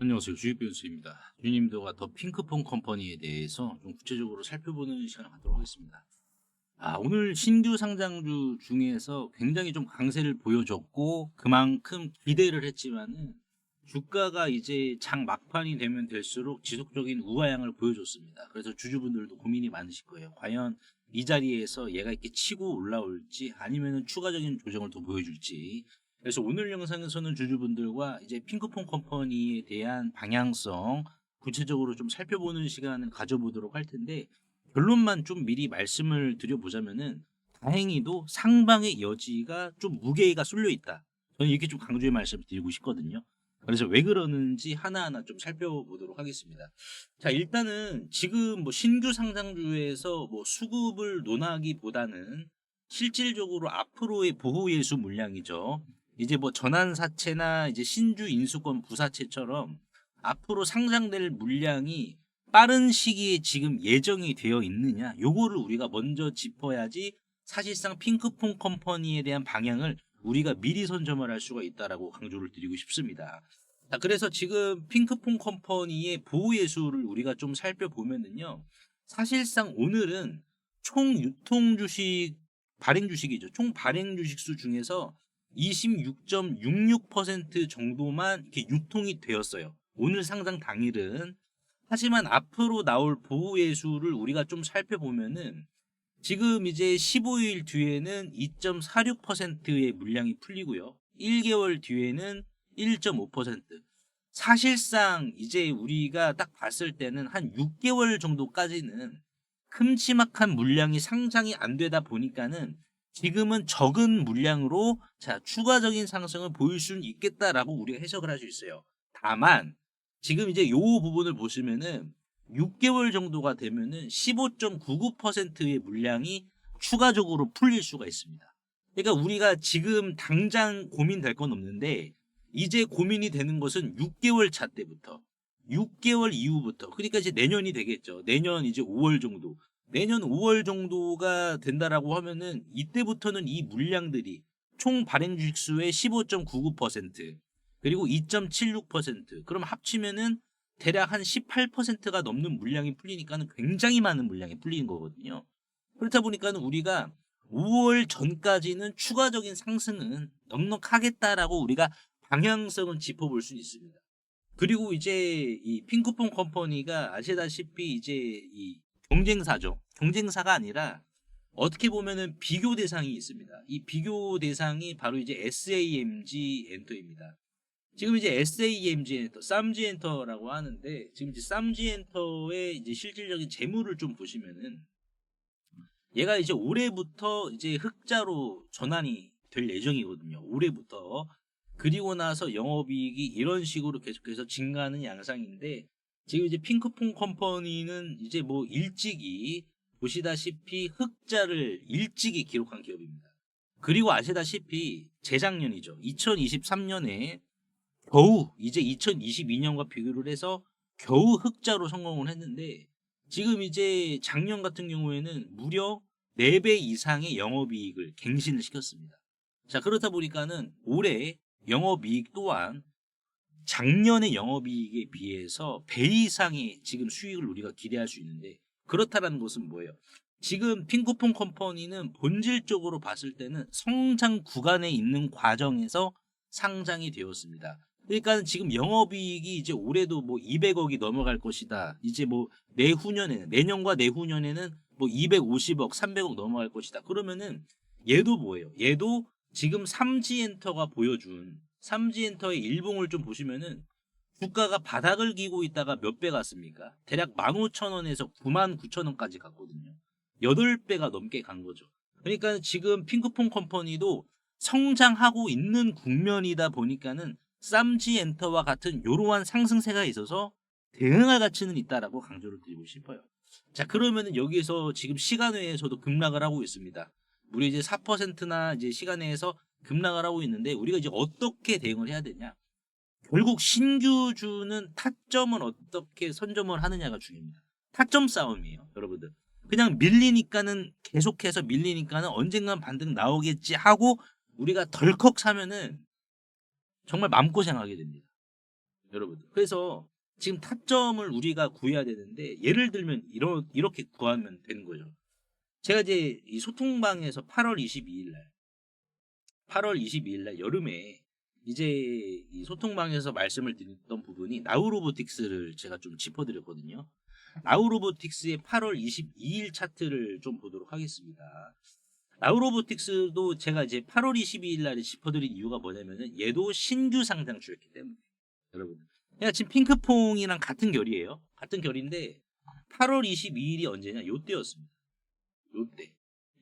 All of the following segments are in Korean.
안녕하세요. 주식변수입니다. 주님도가 더 핑크퐁 컴퍼니에 대해서 좀 구체적으로 살펴보는 시간을 갖도록 하겠습니다. 오늘 신규 상장주 중에서 굉장히 좀 강세를 보여줬고 그만큼 기대를 했지만은 주가가 이제 장 막판이 되면 될수록 지속적인 우하향을 보여줬습니다. 그래서 주주분들도 고민이 많으실 거예요. 과연 이 자리에서 얘가 이렇게 치고 올라올지 아니면은 추가적인 조정을 더 보여줄지. 그래서 오늘 영상에서는 주주분들과 이제 핑크퐁 컴퍼니에 대한 방향성 구체적으로 좀 살펴보는 시간을 가져보도록 할 텐데, 결론만 좀 미리 말씀을 드려보자면은 다행히도 상방의 여지가 좀 무게가 쏠려 있다. 저는 이렇게 좀 강조의 말씀을 드리고 싶거든요. 그래서 왜 그러는지 하나하나 좀 살펴보도록 하겠습니다. 자, 일단은 지금 뭐 신규 상장주에서 뭐 수급을 논하기보다는 실질적으로 앞으로의 보호 예수 물량이죠. 이제 뭐 전환사채나 이제 신주 인수권 부사채처럼 앞으로 상장될 물량이 빠른 시기에 지금 예정이 되어 있느냐, 요거를 우리가 먼저 짚어야지 사실상 핑크퐁 컴퍼니에 대한 방향을 우리가 미리 선점을 할 수가 있다라고 강조를 드리고 싶습니다. 자, 그래서 지금 핑크퐁 컴퍼니의 보호 예수를 우리가 좀 살펴보면은요, 사실상 오늘은 총 유통 주식 발행 주식이죠. 총 발행 주식수 중에서 26.66% 정도만 이렇게 유통이 되었어요. 오늘 상장 당일은. 하지만 앞으로 나올 보호의 수를 우리가 좀 살펴보면은 지금 이제 15일 뒤에는 2.46%의 물량이 풀리고요. 1개월 뒤에는 1.5%. 사실상 이제 우리가 딱 봤을 때는 한 6개월 정도까지는 큼지막한 물량이 상장이 안 되다 보니까는 지금은 적은 물량으로 자 추가적인 상승을 보일 수는 있겠다라고 우리가 해석을 할 수 있어요. 다만 지금 이제 요 부분을 보시면은 6개월 정도가 되면은 15.99%의 물량이 추가적으로 풀릴 수가 있습니다. 그러니까 우리가 지금 당장 고민될 건 없는데 이제 고민이 되는 것은 6개월 차 때부터 6개월 이후부터, 그러니까 이제 내년이 되겠죠. 내년 이제 5월 정도. 내년 5월 정도가 된다라고 하면은 이때부터는 이 물량들이 총 발행 주식 수의 15.99% 그리고 2.76% 그럼 합치면은 대략 한 18%가 넘는 물량이 풀리니까는 굉장히 많은 물량이 풀리는 거거든요. 그렇다 보니까는 우리가 5월 전까지는 추가적인 상승은 넉넉하겠다라고 우리가 방향성은 짚어볼 수 있습니다. 그리고 이제 이 핑크퐁 컴퍼니가 아시다시피 이제 이 경쟁사죠. 경쟁사가 아니라 어떻게 보면은 비교 대상이 있습니다. 이 비교 대상이 바로 이제 SAMG 엔터입니다. 지금 이제 SAMG 엔터, 쌈지 엔터라고 하는데 지금 이제 쌈지 엔터의 이제 실질적인 재물을 좀 보시면은 얘가 이제 올해부터 이제 흑자로 전환이 될 예정이거든요. 올해부터. 그리고 나서 영업이익이 이런 식으로 계속해서 증가하는 양상인데 지금 이제 핑크퐁 컴퍼니는 이제 뭐 일찍이 보시다시피 흑자를 일찍이 기록한 기업입니다. 그리고 아시다시피 재작년이죠. 2023년에 겨우 이제 2022년과 비교를 해서 겨우 흑자로 성공을 했는데 지금 이제 작년 같은 경우에는 무려 4배 이상의 영업이익을 갱신을 시켰습니다. 자, 그렇다 보니까는 올해 영업이익 또한 작년의 영업이익에 비해서 배 이상의 지금 수익을 우리가 기대할 수 있는데, 그렇다라는 것은 뭐예요? 지금 핑크퐁 컴퍼니는 본질적으로 봤을 때는 성장 구간에 있는 과정에서 상장이 되었습니다. 그러니까 지금 영업이익이 이제 올해도 뭐 200억이 넘어갈 것이다. 이제 뭐 내후년에는, 내년과 내후년에는 뭐 250억, 300억 넘어갈 것이다. 그러면은 얘도 뭐예요? 얘도 지금 삼지엔터가 보여준 삼지엔터의 일봉을 좀 보시면은 주가가 바닥을 기고 있다가 몇 배 갔습니까? 대략 15,000원에서 99,000원까지 갔거든요. 8배가 넘게 간 거죠. 그러니까 지금 핑크퐁 컴퍼니도 성장하고 있는 국면이다 보니까는 쌈지엔터와 같은 이러한 상승세가 있어서 대응할 가치는 있다라고 강조를 드리고 싶어요. 자, 그러면은 여기에서 지금 시간외에서도 급락을 하고 있습니다. 우리 이제 4%나 이제 시간외에서 급락을 하고 있는데 우리가 이제 어떻게 대응을 해야 되냐? 결국 신규주는 타점을 어떻게 선점을 하느냐가 중요합니다. 타점 싸움이에요, 여러분들. 그냥 밀리니까는 계속해서 밀리니까는 언젠간 반등 나오겠지 하고 우리가 덜컥 사면은 정말 마음고생하게 됩니다. 여러분. 그래서 지금 타점을 우리가 구해야 되는데 예를 들면 이렇게 구하면 되는 거죠. 제가 이제 이 소통방에서 8월 22일 날 여름에 이제 이 소통방에서 말씀을 드렸던 부분이 나우로보틱스를 제가 좀 짚어드렸거든요. 나우로보틱스의 8월 22일 차트를 좀 보도록 하겠습니다. 나우로보틱스도 제가 이제 8월 22일 날에 짚어드린 이유가 뭐냐면은 얘도 신규 상장주였기 때문에 여러분. 그냥 지금 핑크퐁이랑 같은 결이에요. 같은 결인데 8월 22일이 언제냐? 요때였습니다. 요때.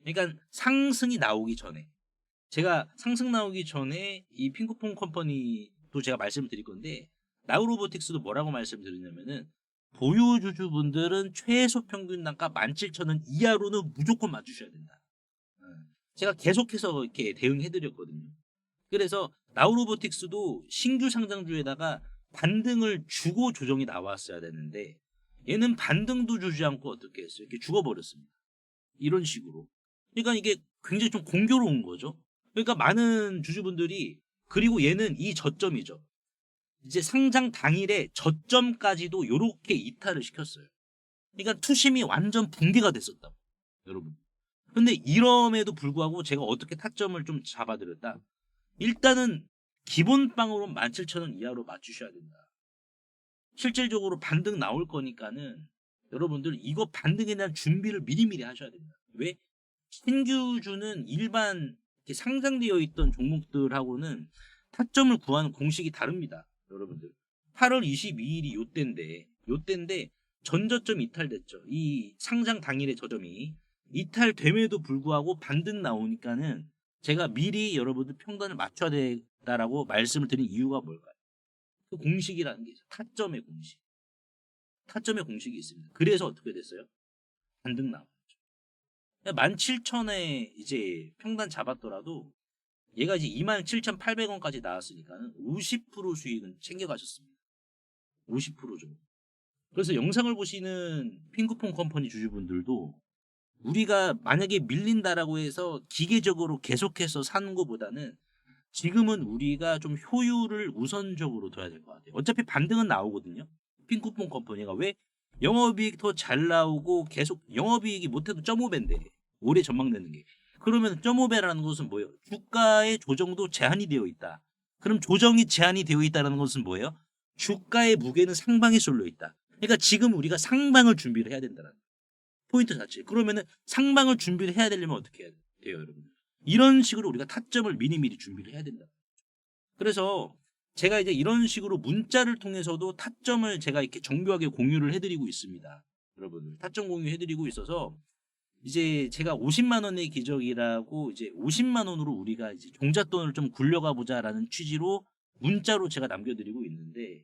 그러니까 상승이 나오기 전에 제가 상승 나오기 전에 이 핑크퐁 컴퍼니도 제가 말씀을 드릴 건데 나우로보틱스도 뭐라고 말씀드리냐면은 보유주주분들은 최소 평균 단가 17,000원 이하로는 무조건 맞추셔야 된다. 제가 계속해서 이렇게 대응해드렸거든요. 그래서 나우로보틱스도 신규 상장주에다가 반등을 주고 조정이 나왔어야 되는데 얘는 반등도 주지 않고 어떻게 했어요? 이렇게 죽어버렸습니다. 이런 식으로. 그러니까 이게 굉장히 좀 공교로운 거죠. 그러니까 많은 주주분들이 그리고 얘는 이 저점이죠. 이제 상장 당일에 저점까지도 이렇게 이탈을 시켰어요. 그러니까 투심이 완전 붕괴가 됐었다고 여러분. 근데 이럼에도 불구하고 제가 어떻게 타점을 좀 잡아드렸다. 일단은 기본빵으로 17,000원 이하로 맞추셔야 된다. 실질적으로 반등 나올 거니까는 여러분들 이거 반등에 대한 준비를 미리미리 하셔야 된다. 왜? 신규주는 일반 상장되어 있던 종목들하고는 타점을 구하는 공식이 다릅니다. 여러분들 8월 22일이 요때인데 전저점 이탈됐죠. 이 상장 당일의 저점이 이탈됨에도 불구하고 반등 나오니까는 제가 미리 여러분들 평단을 맞춰야 된다라고 말씀을 드린 이유가 뭘까요? 그 공식이라는 게 있어요. 타점의 공식이 있습니다. 그래서 어떻게 됐어요? 반등 나왔죠. 17,000에 이제 평단 잡았더라도 얘가 이제 27,800원까지 나왔으니까는 50% 수익은 챙겨가셨습니다. 50% 정도. 그래서 영상을 보시는 핑크퐁 컴퍼니 주주분들도 우리가 만약에 밀린다라고 해서 기계적으로 계속해서 사는 것보다는 지금은 우리가 좀 효율을 우선적으로 둬야 될 것 같아요. 어차피 반등은 나오거든요. 핑크퐁 컴퍼니가 왜 영업이익 더 잘 나오고 계속 영업이익이 못해도 0.5배인데 올해 전망되는 게 그러면 0.5배라는 것은 뭐예요? 주가의 조정도 제한이 되어 있다. 그럼 조정이 제한이 되어 있다는 것은 뭐예요? 주가의 무게는 상방에 쏠려 있다. 그러니까 지금 우리가 상방을 준비를 해야 된다는 포인트 자체. 그러면은 상방을 준비를 해야 되려면 어떻게 해야 돼요, 여러분? 이런 식으로 우리가 타점을 미리미리 준비를 해야 된다. 그래서 제가 이제 이런 식으로 문자를 통해서도 타점을 제가 이렇게 정교하게 공유를 해드리고 있습니다. 여러분들 타점 공유해드리고 있어서 이제 제가 50만 원의 기적이라고 이제 50만 원으로 우리가 이제 종잣돈을 좀 굴려가 보자라는 취지로 문자로 제가 남겨드리고 있는데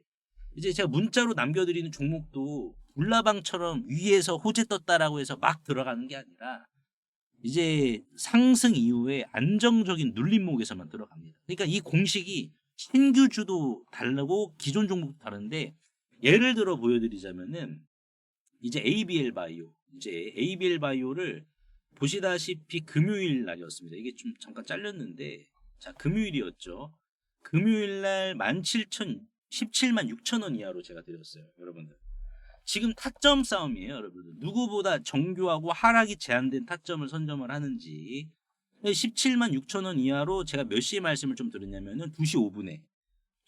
이제 제가 문자로 남겨드리는 종목도 울라방처럼 위에서 호재 떴다라고 해서 막 들어가는 게 아니라 이제 상승 이후에 안정적인 눌림목에서만 들어갑니다. 그러니까 이 공식이 신규주도 다르고 기존 종목도 다른데 예를 들어 보여드리자면은 이제 ABL 바이오를 보시다시피 금요일 날이었습니다. 이게 좀 잠깐 잘렸는데 자 금요일이었죠. 금요일 날 17만 6천 원 이하로 제가 드렸어요. 여러분들 지금 타점 싸움이에요. 여러분들 누구보다 정교하고 하락이 제한된 타점을 선점을 하는지 17만 6천 원 이하로 제가 몇 시에 말씀을 좀 드렸냐면은 2시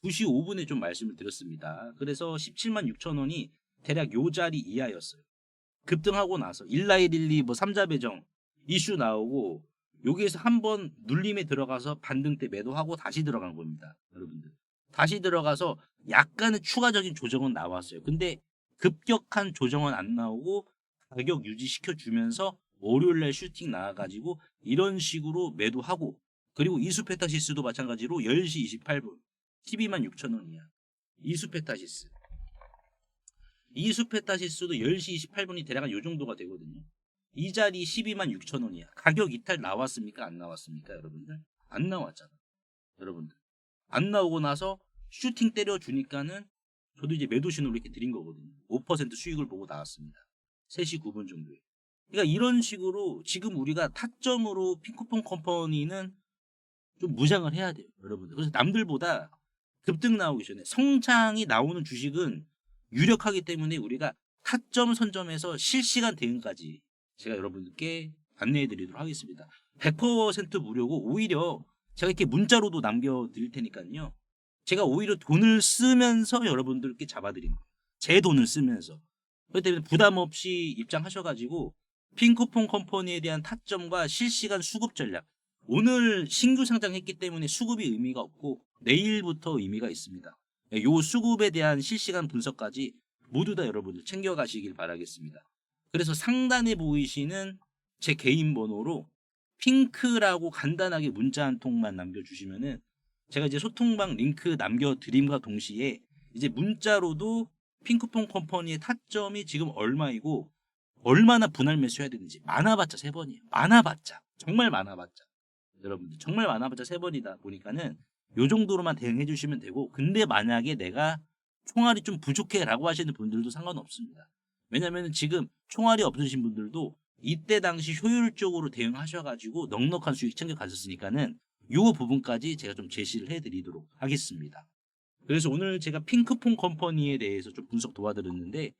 5분에 좀 말씀을 드렸습니다. 그래서 17만 6천 원이 대략 요 자리 이하였어요. 급등하고 나서 19112 뭐 3자 배정 이슈 나오고 여기에서 한번 눌림에 들어가서 반등 때 매도하고 다시 들어간 겁니다. 여러분들 다시 들어가서 약간의 추가적인 조정은 나왔어요. 근데 급격한 조정은 안 나오고 가격 유지시켜 주면서 월요일날 슈팅 나와가지고 이런 식으로 매도하고 그리고 이수페타시스도 마찬가지로 10시 28분 12만 6천 원 이하 이수페타시스도 10시 28분이 대략 요 정도가 되거든요. 이 자리 12만 6천 원이야. 가격 이탈 나왔습니까? 안 나왔습니까? 여러분들? 안 나왔잖아. 여러분들. 안 나오고 나서 슈팅 때려주니까는 저도 이제 매도 신호를 이렇게 드린 거거든요. 5% 수익을 보고 나왔습니다. 3시 9분 정도에. 그러니까 이런 식으로 지금 우리가 타점으로 핑크퐁 컴퍼니는 좀 무장을 해야 돼요. 여러분들. 그래서 남들보다 급등 나오기 전에 성장이 나오는 주식은 유력하기 때문에 우리가 타점 선점에서 실시간 대응까지 제가 여러분께 안내해 드리도록 하겠습니다. 100% 무료고 오히려 제가 이렇게 문자로도 남겨드릴 테니까요. 제가 오히려 돈을 쓰면서 여러분들께 잡아드립니다. 제 돈을 쓰면서. 그렇기 때문에 부담 없이 입장하셔가지고 핑크퐁 컴퍼니에 대한 타점과 실시간 수급 전략. 오늘 신규 상장했기 때문에 수급이 의미가 없고 내일부터 의미가 있습니다. 요 수급에 대한 실시간 분석까지 모두 다 여러분들 챙겨가시길 바라겠습니다. 그래서 상단에 보이시는 제 개인 번호로 핑크라고 간단하게 문자 한 통만 남겨주시면은 제가 이제 소통방 링크 남겨드림과 동시에 이제 문자로도 핑크퐁 컴퍼니의 타점이 지금 얼마이고 얼마나 분할 매수해야 되는지 많아봤자 3번이에요. 많아봤자 정말 많아봤자 여러분들 정말 많아봤자 3번이다 보니까는 요 정도로만 대응해 주시면 되고 근데 만약에 내가 총알이 좀 부족해 라고 하시는 분들도 상관없습니다. 왜냐면 지금 총알이 없으신 분들도 이때 당시 효율적으로 대응하셔가지고 넉넉한 수익 챙겨 가셨으니까는 요 부분까지 제가 좀 제시를 해드리도록 하겠습니다. 그래서 오늘 제가 핑크퐁 컴퍼니에 대해서 좀 분석 도와드렸는데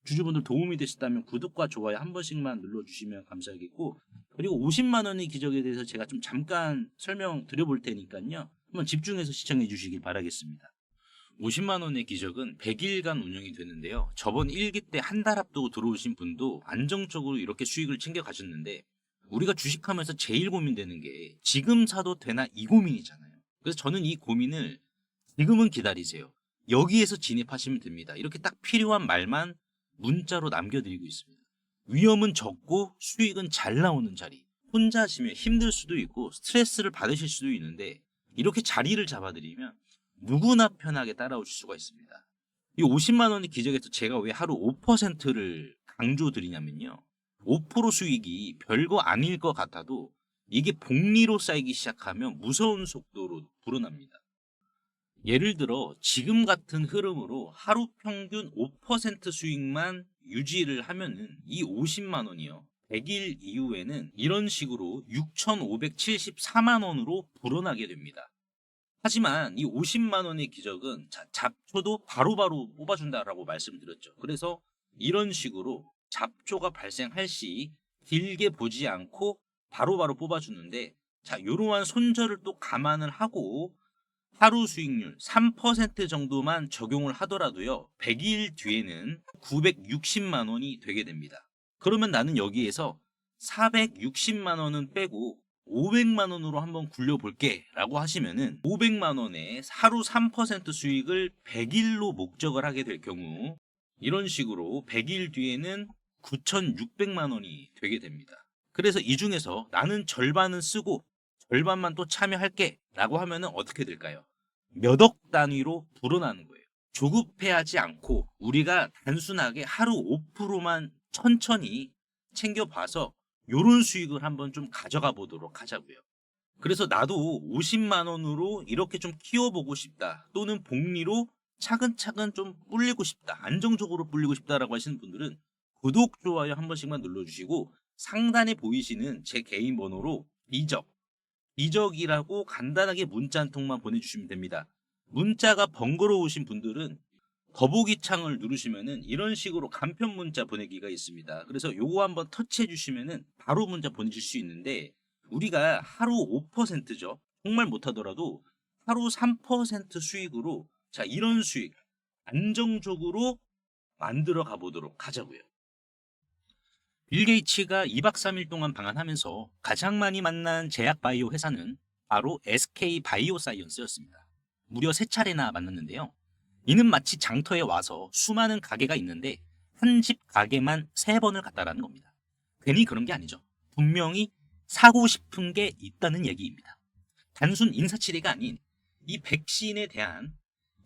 주주분들 도움이 되셨다면 구독과 좋아요 한 번씩만 눌러주시면 감사하겠고 그리고 50만 원의 기적에 대해서 제가 좀 잠깐 설명 드려볼 테니까요. 한번 집중해서 시청해 주시길 바라겠습니다. 50만 원의 기적은 100일간 운영이 되는데요. 저번 1기 때 한 달 앞두고 들어오신 분도 안정적으로 이렇게 수익을 챙겨 가셨는데 우리가 주식하면서 제일 고민되는 게 지금 사도 되나 이 고민이잖아요. 그래서 저는 이 고민을 지금은 기다리세요. 여기에서 진입하시면 됩니다. 이렇게 딱 필요한 말만 문자로 남겨드리고 있습니다. 위험은 적고 수익은 잘 나오는 자리. 혼자 하시면 힘들 수도 있고 스트레스를 받으실 수도 있는데 이렇게 자리를 잡아드리면 누구나 편하게 따라오실 수가 있습니다. 이 50만 원의 기적에서 제가 왜 하루 5%를 강조드리냐면요. 5% 수익이 별거 아닐 것 같아도 이게 복리로 쌓이기 시작하면 무서운 속도로 불어납니다. 예를 들어 지금 같은 흐름으로 하루 평균 5% 수익만 유지를 하면은 이 50만 원이요. 100일 이후에는 이런 식으로 6,574만 원으로 불어나게 됩니다. 하지만 이 50만 원의 기적은 잡초도 바로바로 뽑아준다라고 말씀드렸죠. 그래서 이런 식으로 잡초가 발생할 시 길게 보지 않고 바로바로 뽑아주는데 자 이러한 손절을 또 감안을 하고 하루 수익률 3% 정도만 적용을 하더라도요. 100일 뒤에는 960만 원이 되게 됩니다. 그러면 나는 여기에서 460만 원은 빼고 500만 원으로 한번 굴려볼게 라고 하시면은 500만 원에 하루 3% 수익을 100일로 목적을 하게 될 경우 이런 식으로 100일 뒤에는 9,600만 원이 되게 됩니다. 그래서 이 중에서 나는 절반은 쓰고 절반만 또 참여할게 라고 하면은 어떻게 될까요? 몇 억 단위로 불어나는 거예요. 조급해하지 않고 우리가 단순하게 하루 5%만 천천히 챙겨봐서 요런 수익을 한번 좀 가져가 보도록 하자고요. 그래서 나도 50만 원으로 이렇게 좀 키워보고 싶다. 또는 복리로 차근차근 좀 불리고 싶다. 안정적으로 불리고 싶다라고 하시는 분들은 구독, 좋아요 한 번씩만 눌러주시고 상단에 보이시는 제 개인 번호로 이적이라고 간단하게 문자 한 통만 보내주시면 됩니다. 문자가 번거로우신 분들은 더보기 창을 누르시면은 이런 식으로 간편 문자 보내기가 있습니다. 그래서 요거 한번 터치해 주시면은 바로 문자 보내실 수 있는데 우리가 하루 5%죠. 정말 못하더라도 하루 3% 수익으로 자 이런 수익 안정적으로 만들어 가보도록 하자고요. 빌 게이츠가 2박 3일 동안 방한하면서 가장 많이 만난 제약 바이오 회사는 바로 SK 바이오사이언스였습니다. 무려 3차례나 만났는데요. 이는 마치 장터에 와서 수많은 가게가 있는데 한 집 가게만 3번을 갔다라는 겁니다. 괜히 그런 게 아니죠. 분명히 사고 싶은 게 있다는 얘기입니다. 단순 인사치레가 아닌 이 백신에 대한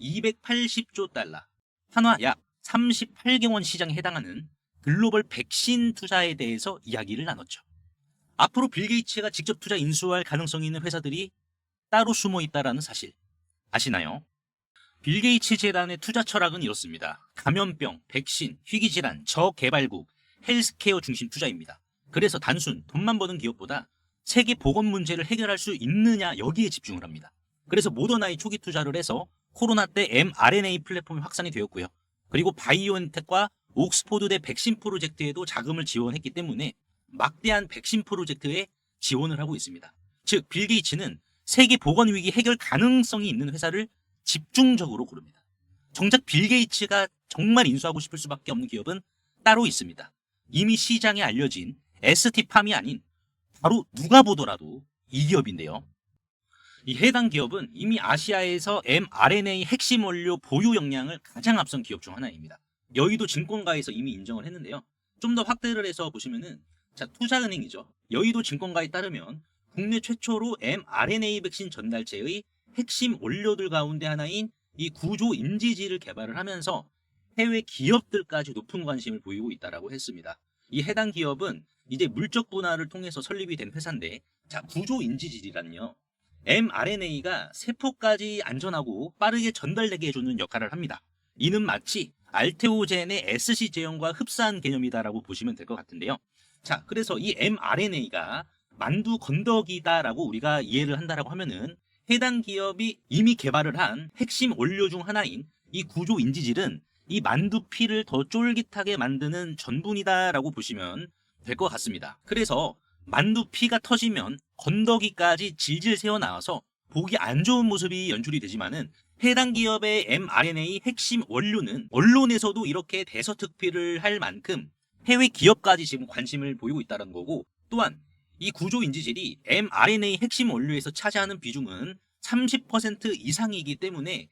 280조 달러, 한화 약 38개 원 시장에 해당하는 글로벌 백신 투자에 대해서 이야기를 나눴죠. 앞으로 빌 게이츠가 직접 투자 인수할 가능성이 있는 회사들이 따로 숨어 있다는 사실 아시나요? 빌 게이츠 재단의 투자 철학은 이렇습니다. 감염병, 백신, 희귀질환, 저개발국, 헬스케어 중심 투자입니다. 그래서 단순 돈만 버는 기업보다 세계 보건 문제를 해결할 수 있느냐 여기에 집중을 합니다. 그래서 모더나이 초기 투자를 해서 코로나 때 mRNA 플랫폼이 확산이 되었고요. 그리고 바이오엔텍과 옥스포드대 백신 프로젝트에도 자금을 지원했기 때문에 막대한 백신 프로젝트에 지원을 하고 있습니다. 즉, 빌 게이츠는 세계 보건 위기 해결 가능성이 있는 회사를 집중적으로 고릅니다. 정작 빌 게이츠가 정말 인수하고 싶을 수밖에 없는 기업은 따로 있습니다. 이미 시장에 알려진 ST팜이 아닌 바로 누가 보더라도 이 기업인데요. 이 해당 기업은 이미 아시아에서 mRNA 핵심 원료 보유 역량을 가장 앞선 기업 중 하나입니다. 여의도 증권가에서 이미 인정을 했는데요. 좀 더 확대를 해서 보시면은, 자, 투자은행이죠. 여의도 증권가에 따르면 국내 최초로 mRNA 백신 전달체의 핵심 원료들 가운데 하나인 이 구조 인지질을 개발을 하면서 해외 기업들까지 높은 관심을 보이고 있다라고 했습니다. 이 해당 기업은 이제 물적 분할을 통해서 설립이 된 회사인데, 자, 구조 인지질이란요, mRNA가 세포까지 안전하고 빠르게 전달되게 해주는 역할을 합니다. 이는 마치 알테오젠의 SC 제형과 흡사한 개념이다라고 보시면 될 것 같은데요. 자, 그래서 이 mRNA가 만두 건더기다라고 우리가 이해를 한다라고 하면은, 해당 기업이 이미 개발을 한 핵심 원료 중 하나인 이 구조 인지질은 이 만두피를 더 쫄깃하게 만드는 전분이다라고 보시면 될 것 같습니다. 그래서 만두피가 터지면 건더기까지 질질 새어나와서 보기 안 좋은 모습이 연출이 되지만은, 해당 기업의 mRNA 핵심 원료는 언론에서도 이렇게 대서특필을 할 만큼 해외 기업까지 지금 관심을 보이고 있다는 거고, 또한 이 구조 인지질이 mRNA 핵심 원료에서 차지하는 비중은 30% 이상이기 때문에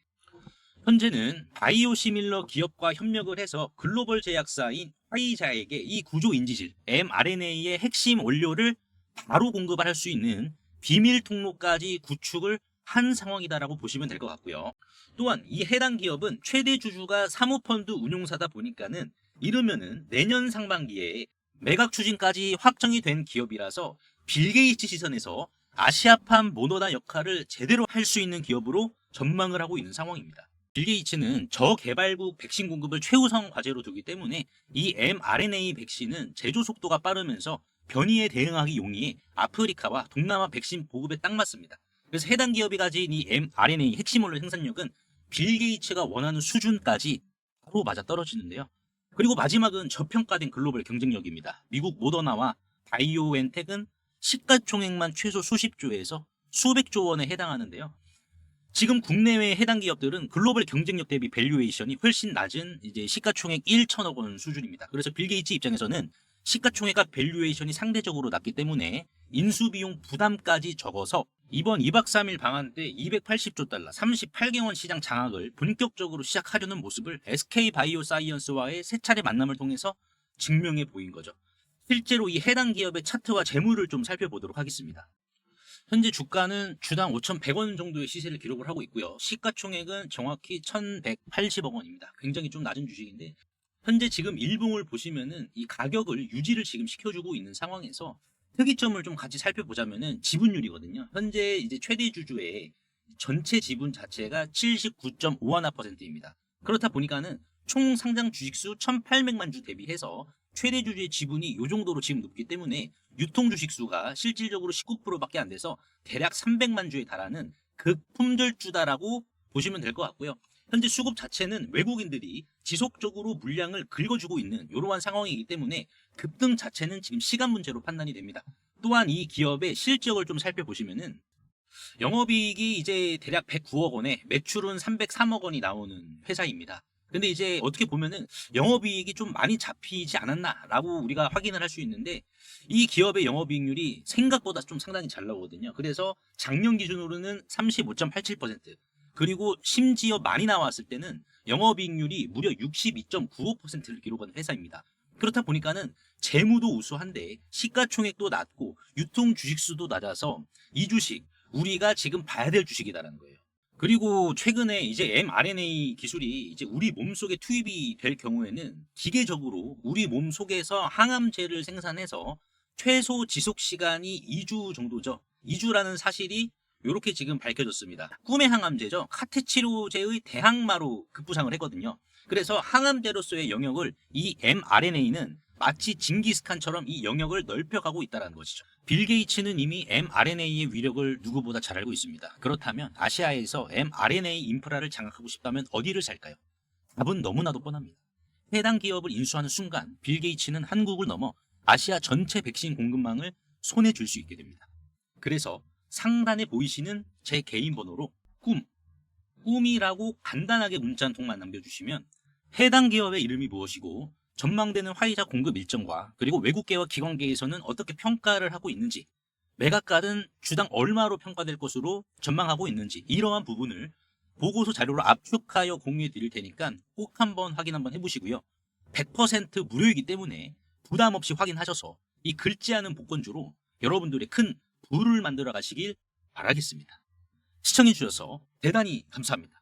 현재는 바이오시밀러 기업과 협력을 해서 글로벌 제약사인 화이자에게 이 구조 인지질 mRNA의 핵심 원료를 바로 공급할 수 있는 비밀 통로까지 구축을 한 상황이다라고 보시면 될 것 같고요. 또한 이 해당 기업은 최대 주주가 사모펀드 운용사다 보니까는 이르면은 내년 상반기에 매각 추진까지 확정이 된 기업이라서 빌 게이츠 시선에서 아시아판 모더나 역할을 제대로 할 수 있는 기업으로 전망을 하고 있는 상황입니다. 빌 게이츠는 저개발국 백신 공급을 최우선 과제로 두기 때문에 이 mRNA 백신은 제조 속도가 빠르면서 변이에 대응하기 용이해 아프리카와 동남아 백신 보급에 딱 맞습니다. 그래서 해당 기업이 가진 이 mRNA 핵심 원료 생산력은 빌 게이츠가 원하는 수준까지 바로 맞아 떨어지는데요. 그리고 마지막은 저평가된 글로벌 경쟁력입니다. 미국 모더나와 바이오엔텍은 시가총액만 최소 수십조에서 수백조 원에 해당하는데요. 지금 국내외 해당 기업들은 글로벌 경쟁력 대비 밸류에이션이 훨씬 낮은 이제 시가총액 1천억 원 수준입니다. 그래서 빌 게이츠 입장에서는 시가총액과 밸류에이션이 상대적으로 낮기 때문에 인수비용 부담까지 적어서 이번 2박 3일 방한 때 280조 달러, 38개원 시장 장악을 본격적으로 시작하려는 모습을 SK바이오사이언스와의 세 차례 만남을 통해서 증명해 보인 거죠. 실제로 이 해당 기업의 차트와 재물을 좀 살펴보도록 하겠습니다. 현재 주가는 주당 5,100원 정도의 시세를 기록을 하고 있고요. 시가총액은 정확히 1,180억 원입니다. 굉장히 좀 낮은 주식인데, 현재 지금 일봉을 보시면은 이 가격을 유지를 지금 시켜주고 있는 상황에서 특이점을 좀 같이 살펴보자면은 지분율이거든요. 현재 이제 최대 주주의 전체 지분 자체가 79.51%입니다. 그렇다 보니까는 총 상장 주식수 1,800만 주 대비해서 최대 주주의 지분이 이 정도로 지금 높기 때문에 유통 주식수가 실질적으로 19%밖에 안 돼서 대략 300만 주에 달하는 극품절주다라고 보시면 될 것 같고요. 현재 수급 자체는 외국인들이 지속적으로 물량을 긁어주고 있는 이러한 상황이기 때문에 급등 자체는 지금 시간 문제로 판단이 됩니다. 또한 이 기업의 실적을 좀 살펴보시면은 영업이익이 이제 대략 109억 원에 매출은 303억 원이 나오는 회사입니다. 근데 이제 어떻게 보면은 영업이익이 좀 많이 잡히지 않았나라고 우리가 확인을 할 수 있는데, 이 기업의 영업이익률이 생각보다 좀 상당히 잘 나오거든요. 그래서 작년 기준으로는 35.87%, 그리고 심지어 많이 나왔을 때는 영업이익률이 무려 62.95%를 기록한 회사입니다. 그렇다 보니까는 재무도 우수한데 시가총액도 낮고 유통 주식수도 낮아서 이 주식 우리가 지금 봐야 될 주식이다라는 거예요. 그리고 최근에 이제 mRNA 기술이 이제 우리 몸속에 투입이 될 경우에는 기계적으로 우리 몸 속에서 항암제를 생산해서 최소 지속 시간이 2주 정도죠. 2주라는 사실이 이렇게 지금 밝혀졌습니다. 꿈의 항암제죠. 카테치로제의 대항마로 급부상을 했거든요. 그래서 항암제로서의 영역을 이 mRNA는 마치 징기스칸처럼 이 영역을 넓혀가고 있다는 것이죠. 빌 게이츠는 이미 mRNA의 위력을 누구보다 잘 알고 있습니다. 그렇다면 아시아에서 mRNA 인프라를 장악하고 싶다면 어디를 살까요? 답은 너무나도 뻔합니다. 해당 기업을 인수하는 순간 빌 게이츠는 한국을 넘어 아시아 전체 백신 공급망을 손에 쥘 수 있게 됩니다. 그래서 상단에 보이시는 제 개인 번호로 꿈이라고 간단하게 문자 한 통만 남겨주시면 해당 기업의 이름이 무엇이고 전망되는 화이자 공급 일정과 그리고 외국계와 기관계에서는 어떻게 평가를 하고 있는지, 매각가는 주당 얼마로 평가될 것으로 전망하고 있는지, 이러한 부분을 보고서 자료로 압축하여 공유해 드릴 테니까 꼭 한번 확인 한번 해보시고요. 100% 무료이기 때문에 부담 없이 확인하셔서 이 긁지 않은 복권주로 여러분들의 큰 부를 만들어 가시길 바라겠습니다. 시청해 주셔서 대단히 감사합니다.